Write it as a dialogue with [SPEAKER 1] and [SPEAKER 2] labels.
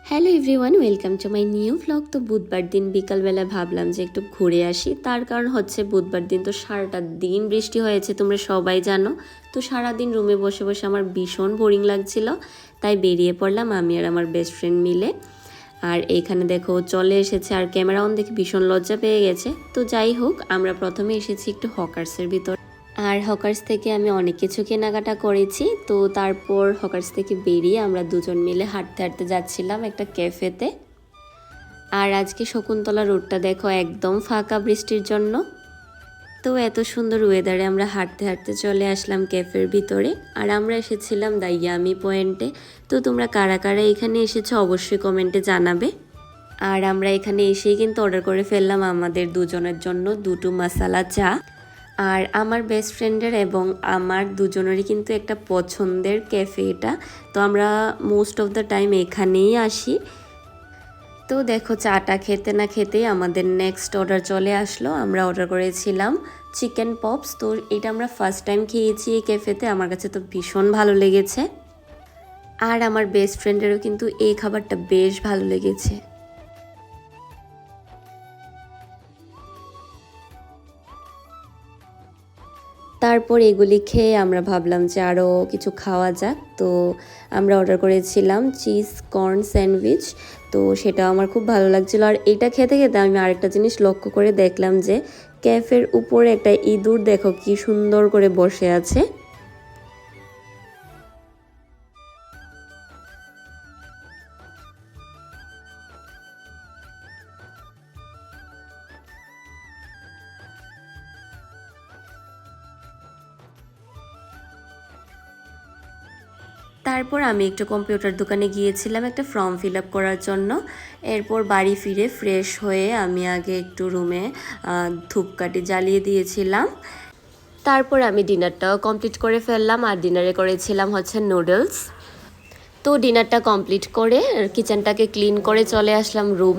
[SPEAKER 1] Hello everyone, welcome to my new vlog. তো বুধবার দিন বিকালবেলা ভাবলাম যে একটু ঘুরে আসি। তার কারণ হচ্ছে বুধবার দিন তো সারাটা দিন বৃষ্টি হয়েছে, তোমরা সবাই জানো। তো সারাদিন রুমে বসে বসে আমার ভীষণ বোরিং লাগছিল, তাই বেরিয়ে পড়লাম আমি আর আমার বেস্ট ফ্রেন্ড মিলে। আর এইখানে দেখো চলে এসেছে, আর ক্যামেরা অন দেখে ভীষণ লজ্জা পেয়ে গেছে। তো যাই হোক, আমরা প্রথমে এসেছি একটু হকার্সের ভিতর, আর হকার্স থেকে আমি অনেক কিছু কেনাকাটা করেছি। তো তারপর হকার্স থেকে বেরিয়ে আমরা দুজন মিলে হাঁটতে হাঁটতে যাচ্ছিলাম একটা ক্যাফেতে। আর আজকে শকুন্তলা রোডটা দেখো একদম ফাঁকা বৃষ্টির জন্য। তো এত সুন্দর ওয়েদারে আমরা হাঁটতে হাঁটতে চলে আসলাম ক্যাফের ভিতরে, আর আমরা এসেছিলাম দ্য ইয়ামি পয়েন্টে। তো তোমরা কারা কারা এখানে এসেছো অবশ্যই কমেন্টে জানাবে। আর আমরা এখানে এসেই কিন্তু অর্ডার করে ফেললাম আমাদের দুজনের জন্য দুটো মশালা চা। আর আমার বেস্ট ফ্রেন্ডের এবং আমার দুজনেরই কিন্তু একটা পছন্দের ক্যাফে এটা। তো আমরা মোস্ট অফ দ্য টাইম এখানেই আসি। তো দেখো চাটা খেতে না খেতেই আমাদের নেক্সট অর্ডার চলে আসলো। আমরা অর্ডার করেছিলাম চিকেন পপস। তো এটা আমরা ফার্স্ট টাইম খেয়েছি এই ক্যাফেতে, আমার কাছে তো ভীষণ ভালো লেগেছে। আর আমার বেস্ট ফ্রেন্ডেরও কিন্তু এই খাবারটা বেশ ভালো লেগেছে। তারপর এগুলি খেয়ে আমরা ভাবলাম যে আরও কিছু খাওয়া যাক। তো আমরা অর্ডার করেছিলাম চিজ কর্ন স্যান্ডউইচ। তো সেটা আমার খুব ভালো লাগছিল। আর এটা খেতে খেতে আমি আরেকটা জিনিস লক্ষ্য করে দেখলাম যে ক্যাফের উপরে একটা ইঁদুর দেখো কি সুন্দর করে বসে আছে। তারপর আমি একটু কম্পিউটার দোকানে গিয়েছিলাম একটা ফর্ম ফিল আপ করার জন্য। এরপর বাড়ি ফিরে ফ্রেশ হয়ে আমি আগে একটু রুমে ধূপকাঠি জ্বালিয়ে দিয়েছিলাম। তারপর আমি ডিনারটাও কমপ্লিট করে ফেললাম, আর ডিনারে করেছিলাম হচ্ছে নুডলস। তো ডিনারটা কমপ্লিট করে কিচেনটাকে ক্লিন করে চলে আসলাম রুম।